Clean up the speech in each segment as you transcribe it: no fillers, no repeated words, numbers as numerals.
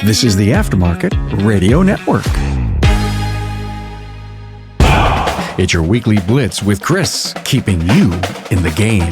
This is the Aftermarket Radio Network. It's your Weekly Blitz with Chris, keeping you in the game.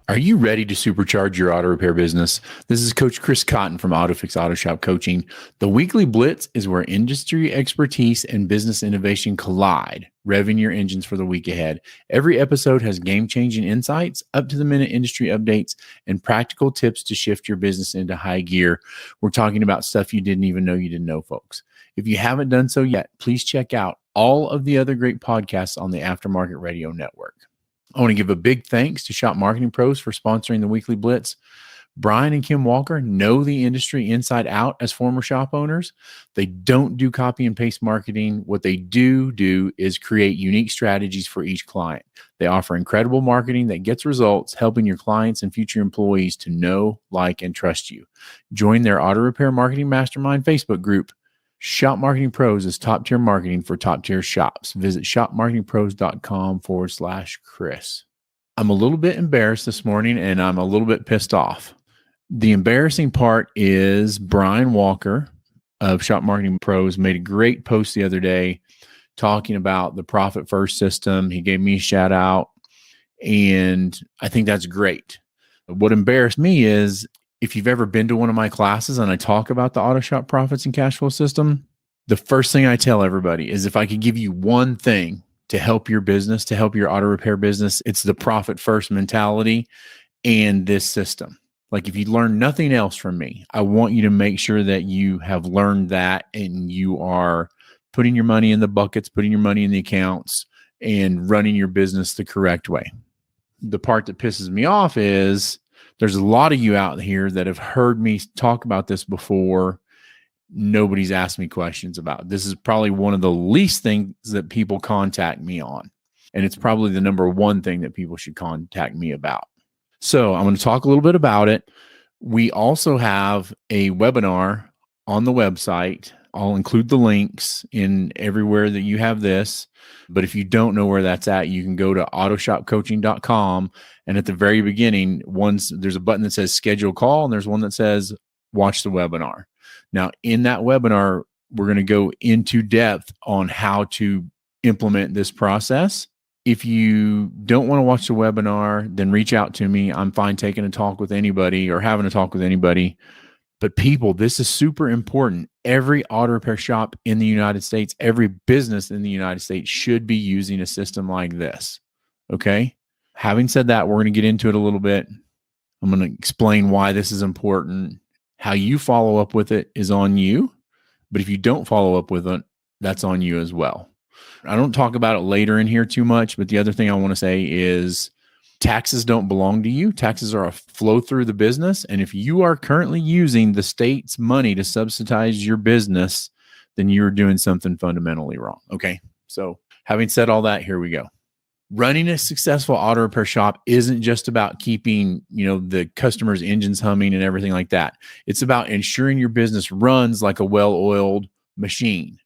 Are you ready to supercharge your auto repair business? This is Coach Chris Cotton from AutoFix-Auto Shop Coaching. The Weekly Blitz is where industry expertise and business innovation collide, revving your engines for the week ahead. Every episode has game-changing insights, up-to-the-minute industry updates, and practical tips to shift your business into high gear. We're talking about stuff you didn't even know you didn't know, folks. If you haven't done so yet, please check out all of the other great podcasts on the Aftermarket Radio Network. I want to give a big thanks to Shop Marketing Pros for sponsoring the Weekly Blitz. Brian and Kim Walker know the industry inside out as former shop owners. They don't do copy and paste marketing. What they do is create unique strategies for each client. They offer incredible marketing that gets results, helping your clients and future employees to know, like, and trust you. Join their Auto Repair Marketing Mastermind Facebook group. Shop Marketing Pros is top-tier marketing for top-tier shops. Visit shopmarketingpros.com/Chris. I'm a little bit embarrassed this morning, and I'm a little bit pissed off. The embarrassing part is Brian Walker of Shop Marketing Pros made a great post the other day talking about the Profit First system. He gave me a shout out, and I think that's great. What embarrassed me is, if you've ever been to one of my classes and I talk about the Autoshop Profits and Cash Flow System, the first thing I tell everybody is if I could give you one thing to help your business, to help your auto repair business, it's the Profit First mentality and this system. Like, if you learn nothing else from me, I want you to make sure that you have learned that and you are putting your money in the buckets, putting your money in the accounts, and running your business the correct way. The part that pisses me off is there's a lot of you out here that have heard me talk about this before. Nobody's asked me questions about it. This is probably one of the least things that people contact me on. And it's probably the number one thing that people should contact me about. So I'm going to talk a little bit about it. We also have a webinar on the website. I'll include the links in everywhere that you have this. But if you don't know where that's at, you can go to autoshopcoaching.com. And at the very beginning, there's a button that says schedule call, and there's one that says watch the webinar. Now, in that webinar, we're going to go into depth on how to implement this process. If you don't want to watch the webinar, then reach out to me. I'm fine taking a talk with anybody or having a talk with anybody. But people, this is super important. Every auto repair shop in the United States, every business in the United States should be using a system like this. Okay? Having said that, we're going to get into it a little bit. I'm going to explain why this is important. How you follow up with it is on you. But if you don't follow up with it, that's on you as well. I don't talk about it later in here too much, but the other thing I want to say is taxes don't belong to you. Taxes are a flow through the business. And if you are currently using the state's money to subsidize your business, then you're doing something fundamentally wrong. Okay. So having said all that, here we go. Running a successful auto repair shop isn't just about keeping, the customer's engines humming and everything like that. It's about ensuring your business runs like a well-oiled machine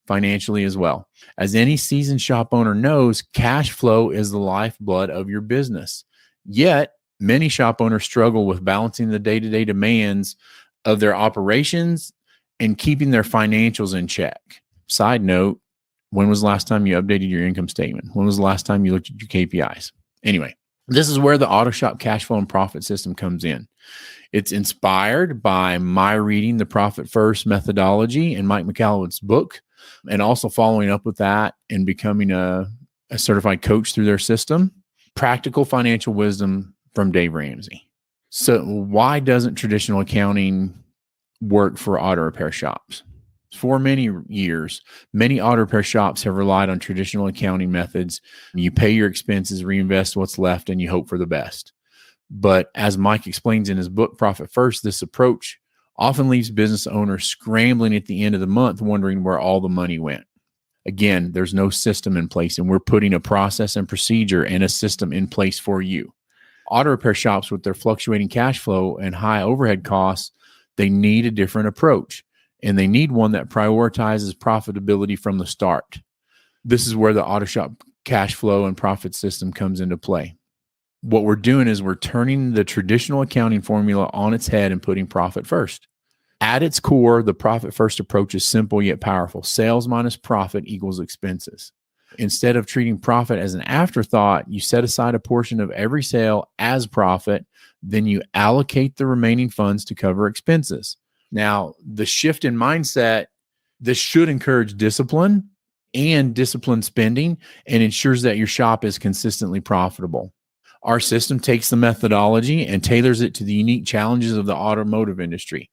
financially as well. As any seasoned shop owner knows, cash flow is the lifeblood of your business. Yet, many shop owners struggle with balancing the day-to-day demands of their operations and keeping their financials in check. Side note, when was the last time you updated your income statement? When was the last time you looked at your KPIs? Anyway, this is where the AutoShop cash flow and profit system comes in. It's inspired by my reading the Profit First methodology in Mike McAllitt's book, and also following up with that and becoming a certified coach through their system. Practical financial wisdom from Dave Ramsey. So why doesn't traditional accounting work for auto repair shops? For many years, many auto repair shops have relied on traditional accounting methods. You pay your expenses, reinvest what's left, and you hope for the best. But as Mike explains in his book, Profit First, this approach often leaves business owners scrambling at the end of the month, wondering where all the money went. Again, there's no system in place, and we're putting a process and procedure and a system in place for you. Auto repair shops with their fluctuating cash flow and high overhead costs, they need a different approach. And they need one that prioritizes profitability from the start. This is where the AutoShop cash flow and profit system comes into play. What we're doing is we're turning the traditional accounting formula on its head and putting profit first. At its core, the profit first approach is simple yet powerful. Sales minus profit equals expenses. Instead of treating profit as an afterthought, you set aside a portion of every sale as profit, then you allocate the remaining funds to cover expenses. Now, the shift in mindset, this should encourage discipline and disciplined spending and ensures that your shop is consistently profitable. Our system takes the methodology and tailors it to the unique challenges of the automotive industry.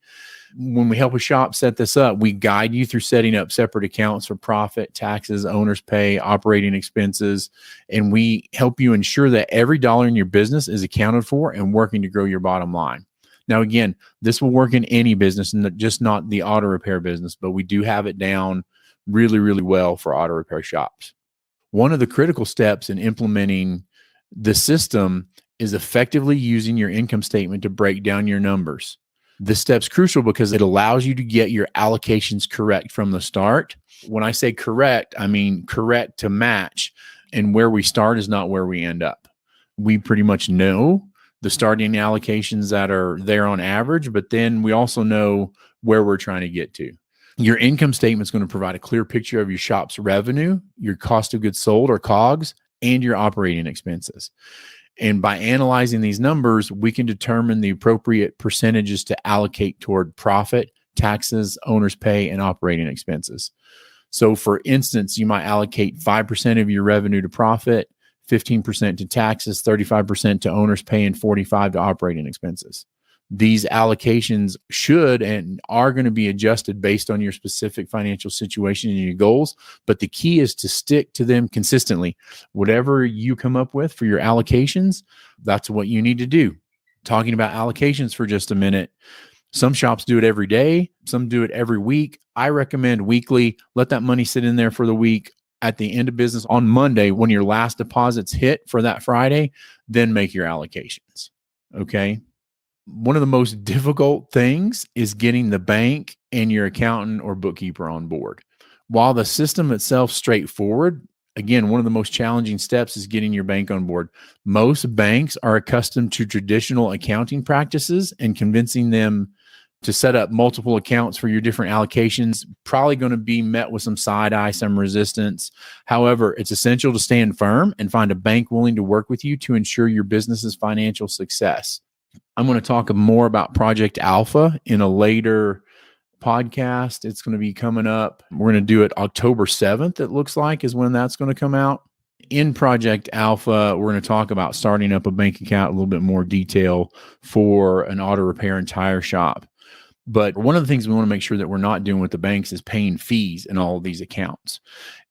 When we help a shop set this up, we guide you through setting up separate accounts for profit, taxes, owner's pay, operating expenses, and we help you ensure that every dollar in your business is accounted for and working to grow your bottom line. Now, again, this will work in any business, and just not the auto repair business, but we do have it down really, really well for auto repair shops. One of the critical steps in implementing the system is effectively using your income statement to break down your numbers. This step's crucial because it allows you to get your allocations correct from the start. When I say correct, I mean correct to match, and where we start is not where we end up. We pretty much know the starting allocations that are there on average, but then we also know where we're trying to get to. Your income statement is going to provide a clear picture of your shop's revenue, your cost of goods sold or COGS, and your operating expenses. And by analyzing these numbers, we can determine the appropriate percentages to allocate toward profit, taxes, owner's pay, and operating expenses. So for instance, you might allocate 5% of your revenue to profit, 15% to taxes, 35% to owner's pay, and 45% to operating expenses. These allocations should and are going to be adjusted based on your specific financial situation and your goals, but the key is to stick to them consistently. Whatever you come up with for your allocations, that's what you need to do. Talking about allocations for just a minute, some shops do it every day, some do it every week. I recommend weekly. Let that money sit in there for the week. At the end of business on Monday, when your last deposits hit for that Friday, then make your allocations. Okay. One of the most difficult things is getting the bank and your accountant or bookkeeper on board. While the system itself is straightforward, again, one of the most challenging steps is getting your bank on board. Most banks are accustomed to traditional accounting practices, and convincing them to set up multiple accounts for your different allocations probably going to be met with some side eye, some resistance. However, it's essential to stand firm and find a bank willing to work with you to ensure your business's financial success. I'm going to talk more about Project Alpha in a later podcast. It's going to be coming up. We're going to do it October 7th, it looks like, is when that's going to come out. In Project Alpha, we're going to talk about starting up a bank account, a little bit more detail for an auto repair and tire shop. But one of the things we want to make sure that we're not doing with the banks is paying fees in all of these accounts.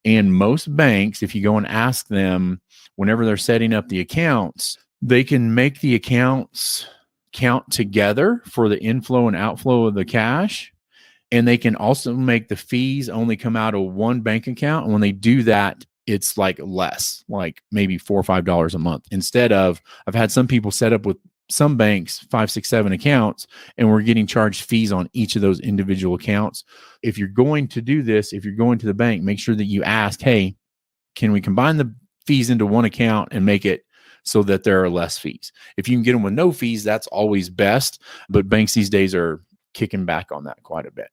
And most banks, if you go and ask them, whenever they're setting up the accounts, they can make the accounts count together for the inflow and outflow of the cash. And they can also make the fees only come out of one bank account. And when they do that, it's like less, like maybe $4 or $5 a month. Instead of, I've had some people set up with some banks, 5, 6, 7 accounts, and we're getting charged fees on each of those individual accounts. If you're going to do this, if you're going to the bank, make sure that you ask, hey, can we combine the fees into one account and make it so that there are less fees? If you can get them with no fees, that's always best. But banks these days are kicking back on that quite a bit.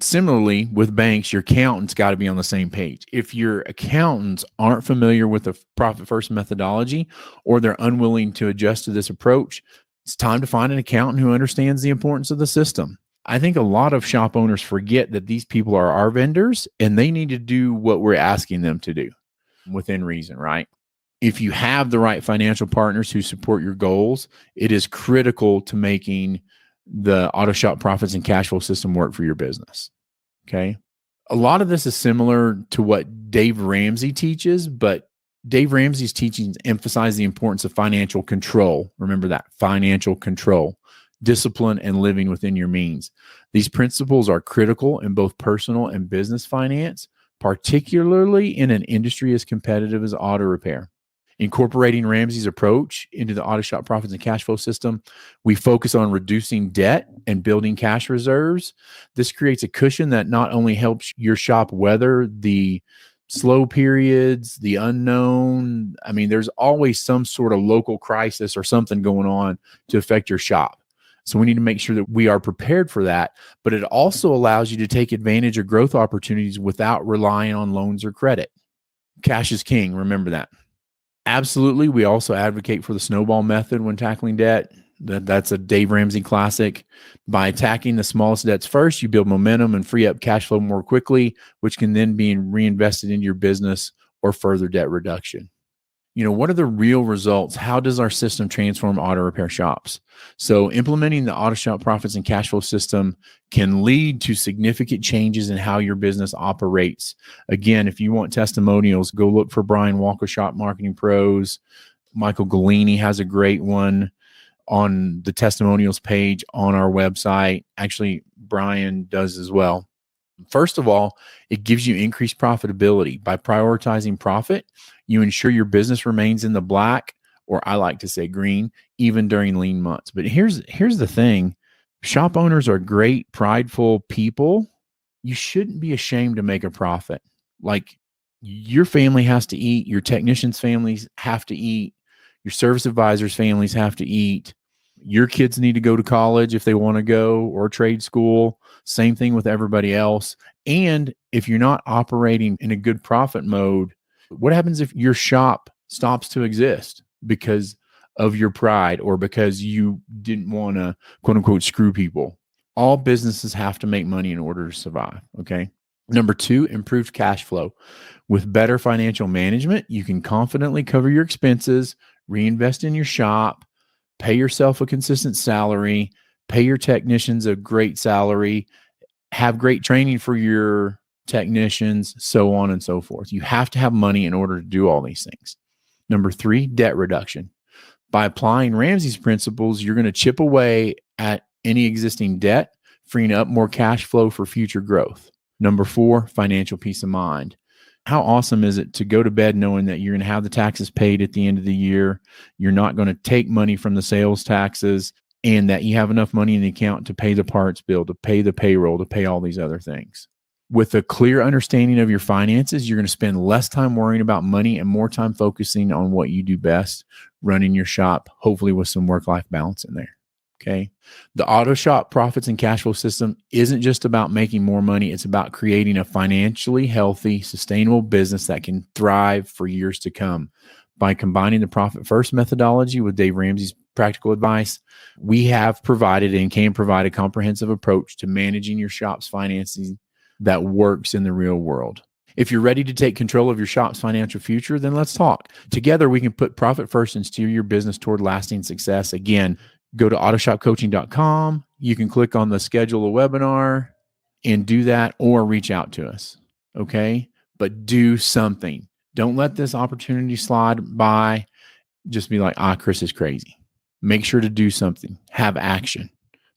Similarly, with banks, your accountants got to be on the same page. If your accountants aren't familiar with the profit first methodology, or they're unwilling to adjust to this approach, it's time to find an accountant who understands the importance of the system. I think a lot of shop owners forget that these people are our vendors and they need to do what we're asking them to do within reason, right? If you have the right financial partners who support your goals, it is critical to making the auto shop profits and cash flow system work for your business. Okay. A lot of this is similar to what Dave Ramsey teaches, but Dave Ramsey's teachings emphasize the importance of financial control. Remember that, financial control, discipline, and living within your means. These principles are critical in both personal and business finance, particularly in an industry as competitive as auto repair. Incorporating Ramsey's approach into the auto shop profits and cash flow system, we focus on reducing debt and building cash reserves. This creates a cushion that not only helps your shop weather the slow periods, the unknown. I mean, there's always some sort of local crisis or something going on to affect your shop. So we need to make sure that we are prepared for that. But it also allows you to take advantage of growth opportunities without relying on loans or credit. Cash is king. Remember that. Absolutely. We also advocate for the snowball method when tackling debt. That's a Dave Ramsey classic. By attacking the smallest debts first, you build momentum and free up cash flow more quickly, which can then be reinvested into your business or further debt reduction. What are the real results? How does our system transform auto repair shops? So implementing the Autoshop Profits and Cash Flow system can lead to significant changes in how your business operates. Again, if you want testimonials, go look for Brian Walker, Shop Marketing Pros. Michael Galini has a great one on the testimonials page on our website. Actually, Brian does as well. First of all, it gives you increased profitability. By prioritizing profit, you ensure your business remains in the black, or I like to say green, even during lean months. But here's the thing. Shop owners are great, prideful people. You shouldn't be ashamed to make a profit. Like, your family has to eat. Your technicians' families have to eat. Your service advisors' families have to eat. Your kids need to go to college if they want to go, or trade school. Same thing with everybody else. And if you're not operating in a good profit mode, what happens if your shop stops to exist because of your pride or because you didn't want to, quote unquote, screw people? All businesses have to make money in order to survive. Okay. Number 2, improved cash flow. With better financial management, you can confidently cover your expenses, reinvest in your shop, pay yourself a consistent salary, pay your technicians a great salary, have great training for your technicians, so on and so forth. You have to have money in order to do all these things. Number 3, debt reduction. By applying Ramsey's principles, you're going to chip away at any existing debt, freeing up more cash flow for future growth. Number 4, financial peace of mind. How awesome is it to go to bed knowing that you're going to have the taxes paid at the end of the year, you're not going to take money from the sales taxes, and that you have enough money in the account to pay the parts bill, to pay the payroll, to pay all these other things. With a clear understanding of your finances, you're going to spend less time worrying about money and more time focusing on what you do best, running your shop, hopefully with some work-life balance in there. Okay. The Autoshop Profits and Cash Flow system isn't just about making more money. It's about creating a financially healthy, sustainable business that can thrive for years to come. By combining the Profit First methodology with Dave Ramsey's practical advice, we have provided and can provide a comprehensive approach to managing your shop's finances that works in the real world. If you're ready to take control of your shop's financial future, then let's talk. Together, we can put profit first and steer your business toward lasting success. Again, go to autoshopcoaching.com. You can click on the schedule a webinar and do that, or reach out to us. Okay. But do something. Don't let this opportunity slide by. Just be like, Chris is crazy. Make sure to do something. Have action.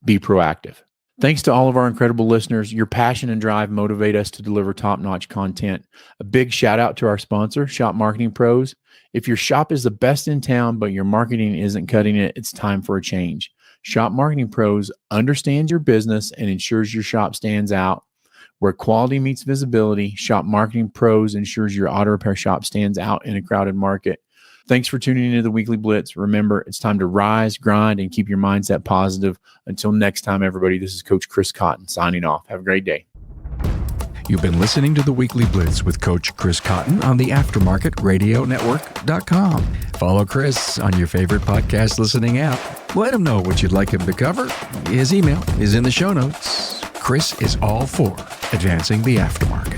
Be proactive. Thanks to all of our incredible listeners. Your passion and drive motivate us to deliver top-notch content. A big shout out to our sponsor, Shop Marketing Pros. If your shop is the best in town, but your marketing isn't cutting it, it's time for a change. Shop Marketing Pros understands your business and ensures your shop stands out. Where quality meets visibility, Shop Marketing Pros ensures your auto repair shop stands out in a crowded market. Thanks for tuning into the Weekly Blitz. Remember, it's time to rise, grind, and keep your mindset positive. Until next time, everybody, this is Coach Chris Cotton signing off. Have a great day. You've been listening to the Weekly Blitz with Coach Chris Cotton on the AftermarketRadioNetwork.com. Follow Chris on your favorite podcast listening app. Let him know what you'd like him to cover. His email is in the show notes. Chris is all for advancing the aftermarket.